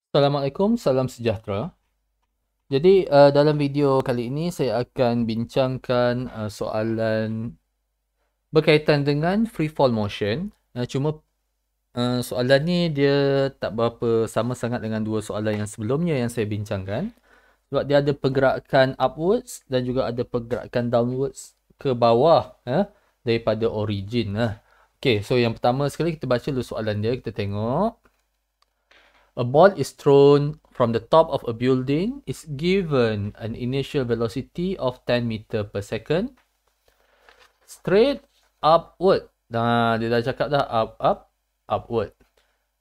Assalamualaikum, salam sejahtera. Jadi dalam video kali ini saya akan bincangkan soalan berkaitan dengan free fall motion. Cuma soalan ni dia tak berapa sama sangat dengan dua soalan yang sebelumnya yang saya bincangkan. Sebab dia ada pergerakan upwards dan juga ada pergerakan downwards ke bawah daripada origin. Okay, so yang pertama sekali kita baca dulu soalan dia, kita tengok. A ball is thrown from the top of a building, is given an initial velocity of 10 meter per second, straight upward. Nah, dia dah cakap dah upward.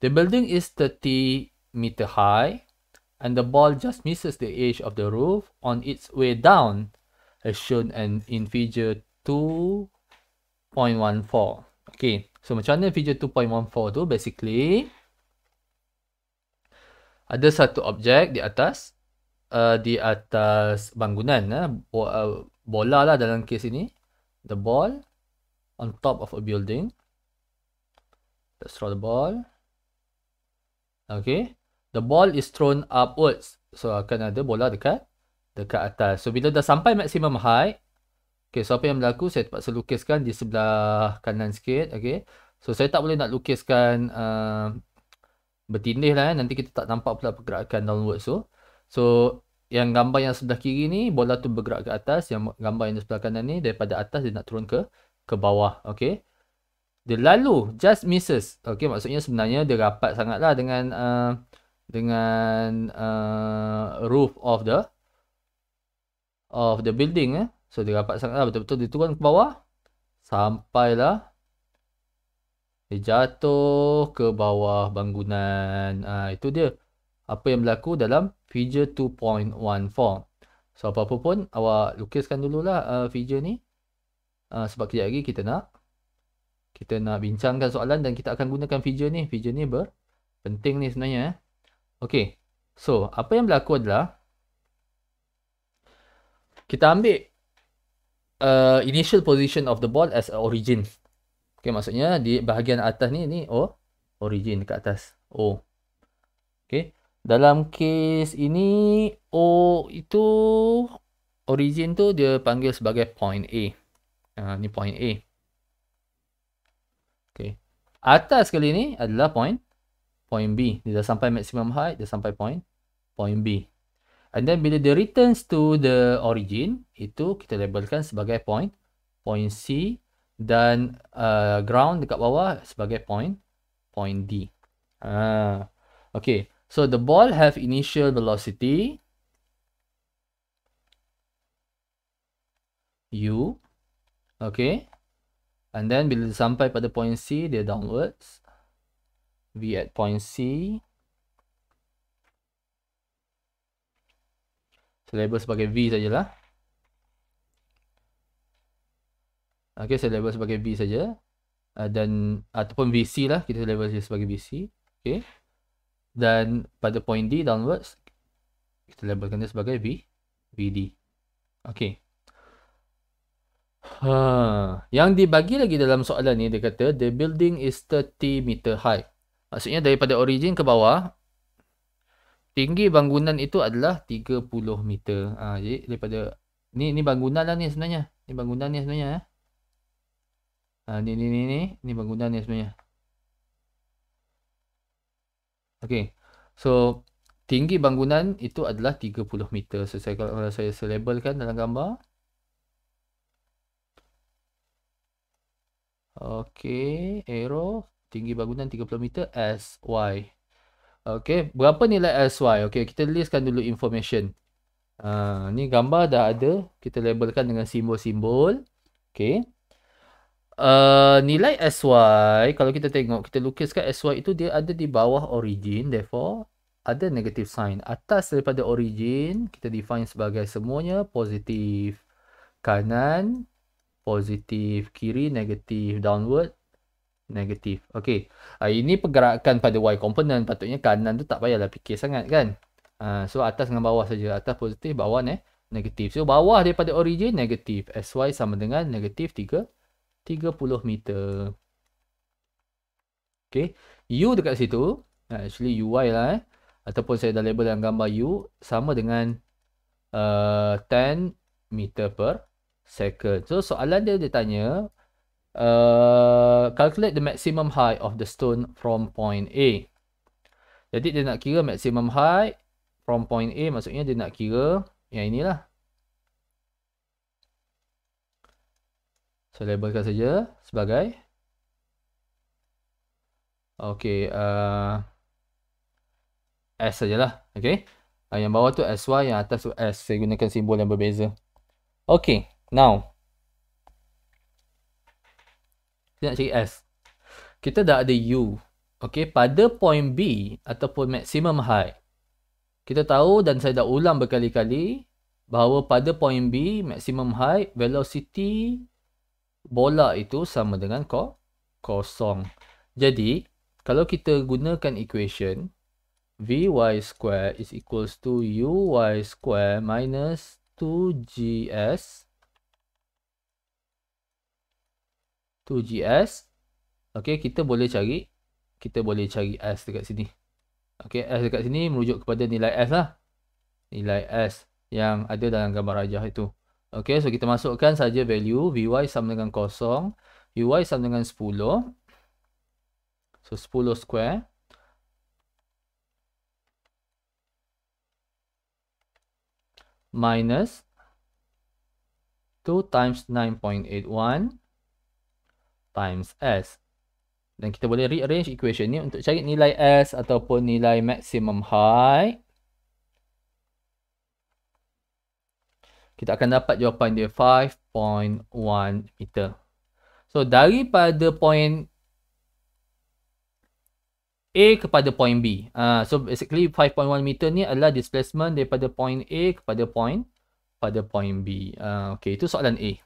The building is 30 meter high and the ball just misses the edge of the roof on its way down, as shown in figure 2.14. Okay, so macam mana figure 2.14 tu? Basically, ada satu objek di atas bangunan, bola lah dalam kes ini. The ball on top of a building. Let's throw the ball. Okay, the ball is thrown upwards, so akan ada bola dekat atas. So bila dah sampai maximum height, okay, so apa yang berlaku, saya terpaksa lukiskan di sebelah kanan sikit. Okay, so saya tak boleh nak lukiskan bertindih lah, nanti kita tak nampak pula pergerakan downwards tu. So yang gambar yang sebelah kiri ni, bola tu bergerak ke atas. Yang gambar yang di sebelah kanan ni, daripada atas dia nak turun ke bawah. Okay, dia lalu just misses. Okay, maksudnya sebenarnya dia rapat sangat lah dengan roof of the building. So dia rapat sangat lah, betul-betul dia turun ke bawah sampailah dia jatuh ke bawah bangunan. Itu dia apa yang berlaku dalam figure 2.14. So apa-apa pun awak lukiskan dululah figure ni. Sebab kejap lagi kita nak bincangkan soalan dan kita akan gunakan figure ni. Figure ni penting ni sebenarnya. Okay. So apa yang berlaku adalah kita ambil initial position of the ball as origin. Okay, maksudnya di bahagian atas ni origin dekat atas. O. Okay. Dalam kes ini O itu origin tu dia panggil sebagai point A. Ni point A. Okay. Atas kali ni adalah point B. Dia dah sampai maximum height, dia sampai point B. And then bila dia returns to the origin, itu kita labelkan sebagai point C, dan ground dekat bawah sebagai point D. Okay, so the ball have initial velocity U. Okay, and then bila sampai pada point C, dia downwards. V at point C. Saya label sebagai V sajalah. Okay, saya label sebagai V saja. Dan ataupun VC lah, kita label sebagai VC. Okay. Dan pada point D downwards, kita labelkan dia sebagai VD. Okay. Yang dibagi lagi dalam soalan ni, dia kata the building is 30 meter high. Maksudnya daripada origin ke bawah, tinggi bangunan itu adalah 30 meter. Jadi daripada ni bangunan lah ni sebenarnya. Ni bangunan ni sebenarnya. Ni bangunan ni sebenarnya. Okay. So tinggi bangunan itu adalah 30 meter. So kalau saya labelkan dalam gambar. Okay, arrow tinggi bangunan 30 meter SY. Okay, berapa nilai SY? Okay, kita listkan dulu information. Ni gambar dah ada, kita labelkan dengan simbol-simbol. Okay. Nilai SY, kalau kita tengok, kita lukiskan SY itu dia ada di bawah origin, therefore ada negative sign. Atas daripada origin, kita define sebagai semuanya positif. Kanan, positif. Kiri, negatif. Downward, negatif. Okay. Ini pergerakan pada Y component. Patutnya kanan tu tak payahlah fikir sangat kan. So atas dengan bawah saja. Atas positif, bawah negatif. So bawah daripada origin, negatif. SY sama dengan negatif 30 meter. Okay. U dekat situ. Actually UY lah ataupun saya dah label dalam gambar U sama dengan 10 meter per second. So soalan dia tanya calculate the maximum height of the stone from point A. Jadi dia nak kira maximum height from point A, maksudnya dia nak kira yang inilah. So labelkan saja sebagai okey, S sajalah. Okey. Yang bawah tu SY, yang atas tu S. Saya gunakan simbol yang berbeza. Okey, now kita nak cari S. Kita dah ada U. Okey, pada point B ataupun maximum height, kita tahu dan saya dah ulang berkali-kali bahawa pada point B maximum height, velocity bola itu sama dengan kosong. Jadi, kalau kita gunakan equation Vy square is equals to Uy square minus 2GS. Okey, kita boleh cari S dekat sini. Okey, S dekat sini merujuk kepada nilai S lah. Nilai S yang ada dalam gambar rajah itu. Okey, so kita masukkan saja value Vy sama dengan kosong, Uy sama dengan 10. So 10 square minus 2 times 9.81 times S. Dan kita boleh rearrange equation ni untuk cari nilai S ataupun nilai maximum height. Kita akan dapat jawapan dia 5.1 meter. So daripada point A kepada point B. So basically 5.1 meter ni adalah displacement daripada point A kepada point B. Okay, itu soalan A.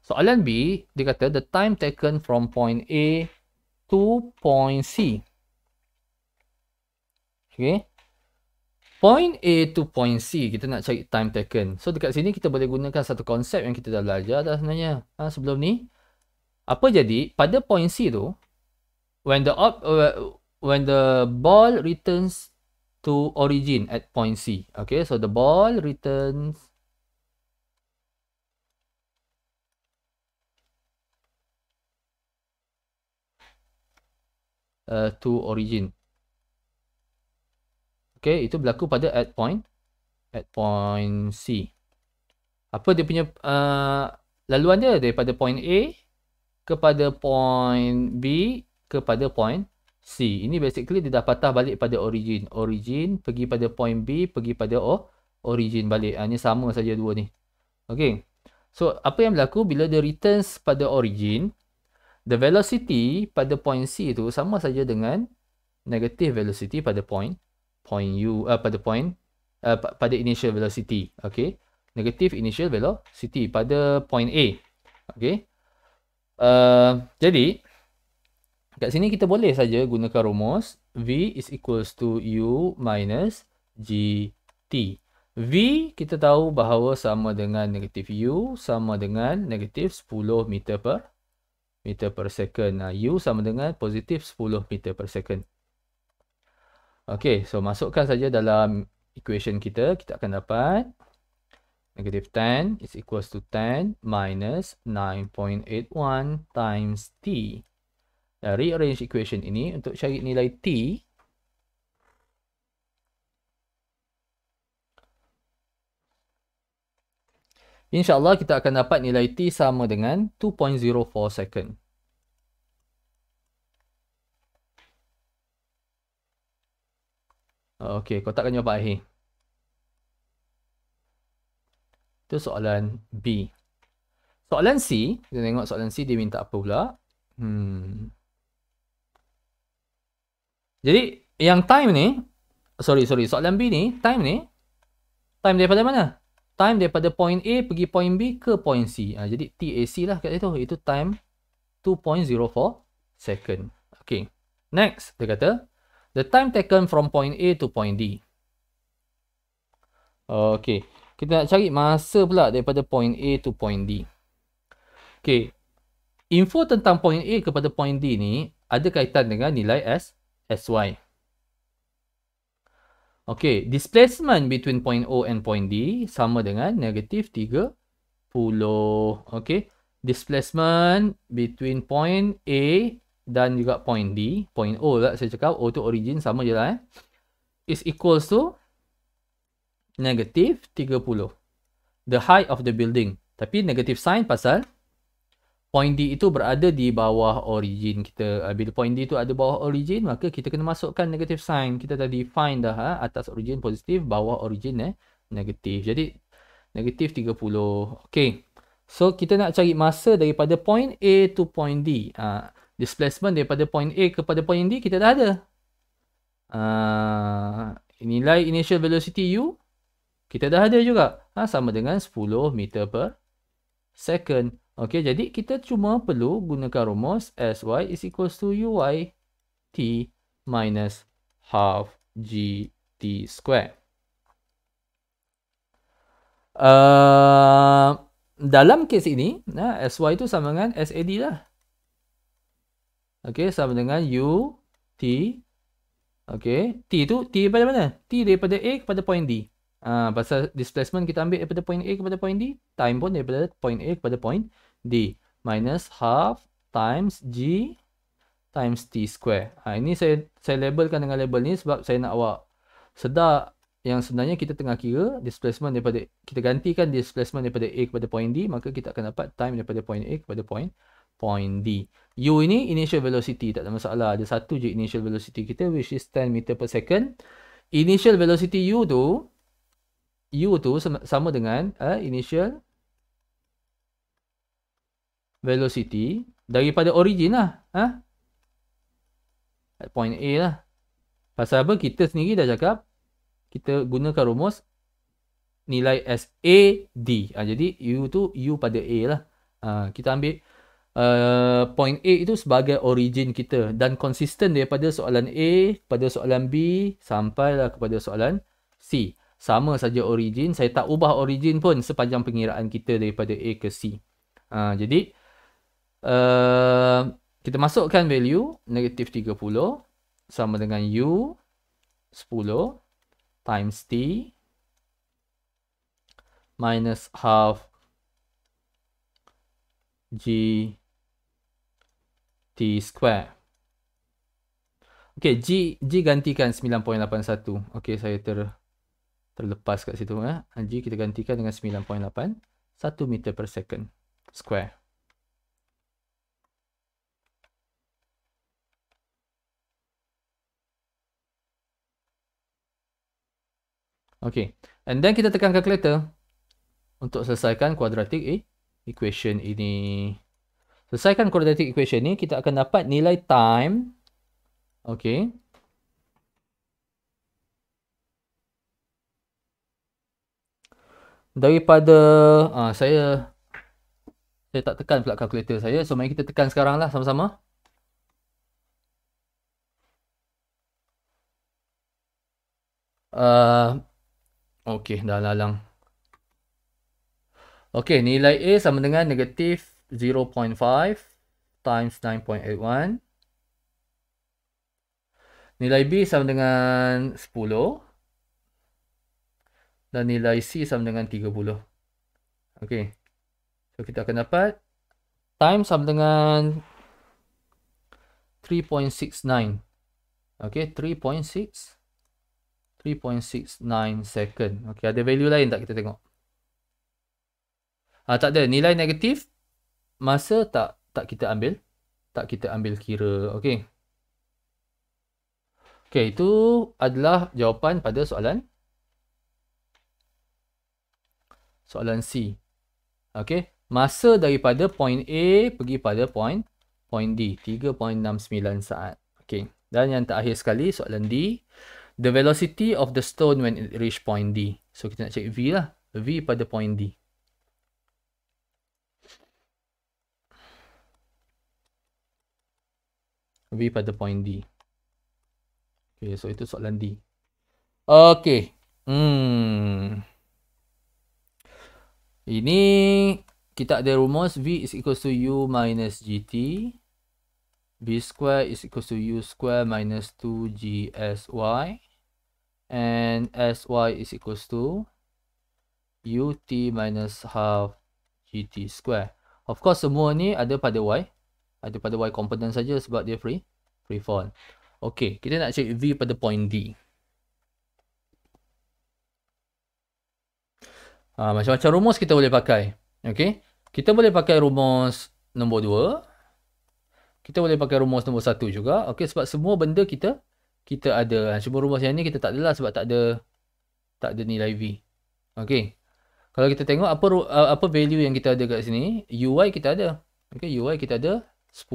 Soalan B, dia kata the time taken from point A to point C. Okay. Point A to point C, kita nak cari time taken. So dekat sini kita boleh gunakan satu konsep yang kita dah belajar dah sebenarnya sebelum ni. Apa jadi pada point C tu, when the ball returns to origin at point C. Okay, so the ball returns to origin. Okay, itu berlaku pada at point C. Apa dia punya laluan dia daripada point A kepada point B kepada point C. Ini basically dia dah patah balik pada origin. Origin pergi pada point B, pergi pada origin balik. Ini sama saja dua ni. Okay. So, apa yang berlaku bila dia returns pada origin, the velocity pada point C itu sama saja dengan negative velocity pada point U, pada initial velocity. Okay. Negative initial velocity pada point A. Okay. Jadi, kat sini kita boleh saja gunakan rumus V is equals to U minus GT. V kita tahu bahawa sama dengan negatif U sama dengan negatif 10 meter per second. U sama dengan positif 10 meter per second. Okey, so masukkan saja dalam equation kita. Kita akan dapat negative 10 is equals to 10 minus 9.81 times T. Rearrange equation ini untuk cari nilai T. InsyaAllah kita akan dapat nilai T sama dengan 2.04 second. Okey, kotakkan jawapan akhir. Itu soalan B. Soalan C, kita tengok soalan C dia minta apa pula. Jadi, yang time ni, soalan B ni, time daripada mana? Time daripada point A pergi point B ke point C. Jadi, TAC lah kat situ. Itu time 2.04 second. Okay. Next, dia kata, the time taken from point A to point D. Okay. Kita nak cari masa pula daripada point A to point D. Okay. Info tentang point A kepada point D ni ada kaitan dengan nilai SY. Okay, displacement between point O and point D sama dengan negatif 30. Okay, displacement between point A dan juga point D, point O lah saya cakap, O tu origin sama je lah is equals to negatif 30. The height of the building. Tapi negative sign pasal point D itu berada di bawah origin kita. Bila point D itu ada bawah origin, maka kita kena masukkan negative sign. Kita dah define dah atas origin positif, bawah origin negatif. Jadi negatif 30. Okay. So kita nak cari masa daripada point A to point D. Displacement daripada point A kepada point D kita dah ada. Nilai initial velocity U kita dah ada juga. Sama dengan 10 meter per second. Okey, jadi kita cuma perlu gunakan rumus Sy is equals to Uy t minus half gt square. Dalam kes ini, Sy itu sama dengan Sad lah. Okey, sama dengan U t. Okey, t itu t daripada mana? T daripada A kepada point D. Pasal displacement kita ambil daripada point A kepada point D, time pun daripada point A kepada point D, minus half times G times T square. Ini saya labelkan dengan label ni sebab saya nak awak sedar yang sebenarnya kita tengah kira displacement daripada, kita gantikan displacement daripada A kepada point D, maka kita akan dapat time daripada point A kepada point D. U ini initial velocity, tak ada masalah. Ada satu je initial velocity kita, which is 10 meter per second. Initial velocity U tu sama dengan initial velocity daripada origin lah. At point A lah. Pasal apa? Kita sendiri dah cakap kita gunakan rumus nilai SAD. Jadi U tu U pada A lah. Kita ambil point A itu sebagai origin kita dan konsisten daripada soalan A pada soalan B sampailah kepada soalan C. Sama saja origin, saya tak ubah origin pun sepanjang pengiraan kita daripada A ke C. Jadi kita masukkan value negatif 30 sama dengan U 10 times T minus half G T square. Okay, G gantikan 9.81. Okay, saya terlepas kat situ. G kita gantikan dengan 9.8 1 meter per second square. Okay, and then kita tekan calculator untuk selesaikan quadratic equation ini. Selesaikan quadratic equation ni, kita akan dapat nilai time. Okay. Daripada saya tak tekan pula kalkulator saya. So mari kita tekan sekarang lah sama-sama. Okey, dah lalang. Okey, nilai A sama dengan negatif 0.5 times 9.81. Nilai B sama dengan 10. Dan nilai C sama dengan 30. Okey. So kita akan dapat time sama dengan 3.69. Okey, 3.69 second. Okey, ada value lain tak kita tengok? Tak ada. Nilai negatif masa tak kita ambil. Tak kita ambil kira. Okey. Okey, itu adalah jawapan pada soalan C. Okey, masa daripada point A pergi pada point D 3.69 saat. Okey, dan yang terakhir sekali soalan D, the velocity of the stone when it reach point D. So kita nak cek V lah, V pada point D. V pada point D. Okey, so itu soalan D. Okey. Ini kita ada rumus V is equals to U minus GT. V square is equals to U square minus 2GSY. and sy is equals to ut minus half gt square. Of course, semua ni ada pada y. Ada pada y component saja sebab dia free fall. Okay, kita nak cari v pada point D. Macam-macam rumus kita boleh pakai. Okay, kita boleh pakai rumus nombor 2. Kita boleh pakai rumus nombor 1 juga. Okay, sebab semua benda kita ada. Cuma rumus yang ni kita tak adalah sebab tak ada nilai v. Okay, kalau kita tengok apa value yang kita ada kat sini, uy kita ada. Okay, uy kita ada 10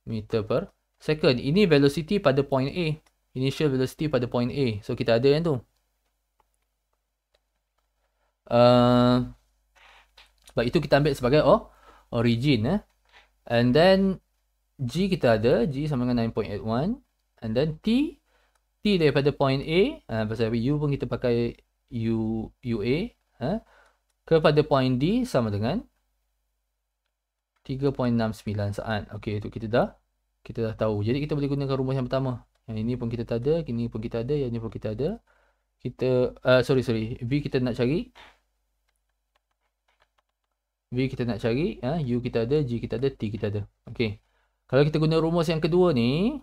meter per second. Ini velocity pada point A. Initial velocity pada point A. So, kita ada yang tu. Sebab itu kita ambil sebagai origin. And then, G kita ada. G sama dengan 9.81. And then, T daripada point A. Pasal U pun kita pakai UA. Kepada point D sama dengan 3.69 saat. Okey, itu kita dah tahu. Jadi kita boleh gunakan rumus yang pertama. Yang ini pun kita tak ada, ini pun kita ada, yang ini pun kita ada. V kita nak cari. V kita nak cari, U kita ada, G kita ada, T kita ada. Okey. Kalau kita guna rumus yang kedua ni,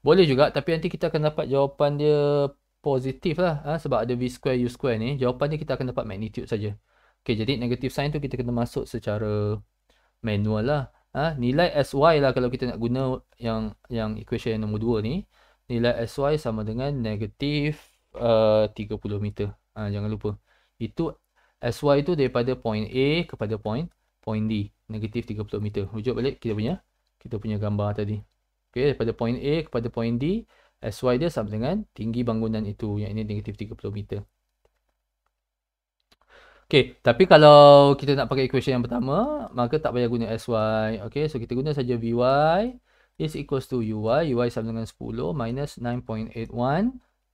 boleh juga, tapi nanti kita akan dapat jawapan dia positif lah. Sebab ada V square, U square ni. Jawapan dia kita akan dapat magnitude saja. Okay, jadi negative sign tu kita kena masuk secara manual lah. Nilai SY lah kalau kita nak guna yang equation yang nombor 2 ni. Nilai SY sama dengan negatif 30 meter. Jangan lupa. Itu SY itu daripada point A kepada point D. Negatif 30 meter. Rujuk balik kita punya gambar tadi. Okay, daripada point A kepada point D. SY dia sama dengan tinggi bangunan itu. Yang ini negatif 30 meter. Okay, tapi kalau kita nak pakai equation yang pertama, maka tak payah guna SY. Okay, so kita guna saja VY is equals to UY. UY sama dengan 10 minus 9.81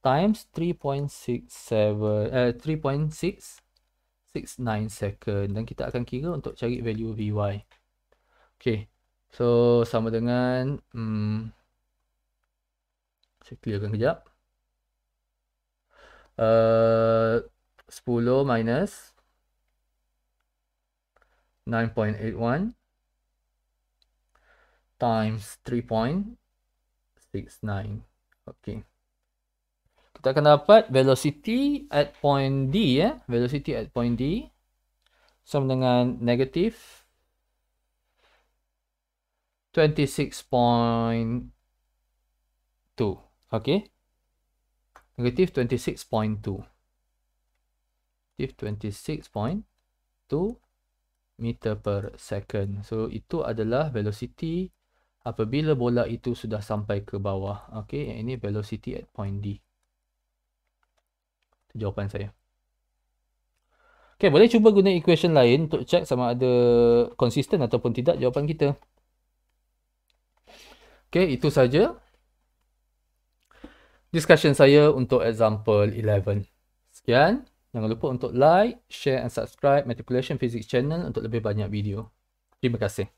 times 3.69 second. Dan kita akan kira untuk cari value VY. Okay, so sama dengan... saya clearkan kejap. 10 minus 9.81 times 3.69. Okay. Kita akan dapat velocity at point D. Velocity at point D sama dengan negatif 26.2. Okay. Negatif 26.2. Negatif 26.2 meter per second. So, itu adalah velocity apabila bola itu sudah sampai ke bawah. Okay, yang ini velocity at point D. Itu jawapan saya. Okay, boleh cuba guna equation lain untuk check sama ada konsisten ataupun tidak jawapan kita. Okay, itu saja discussion saya untuk example 11. Sekian. Jangan lupa untuk like, share and subscribe Matriculation Physics channel untuk lebih banyak video. Terima kasih.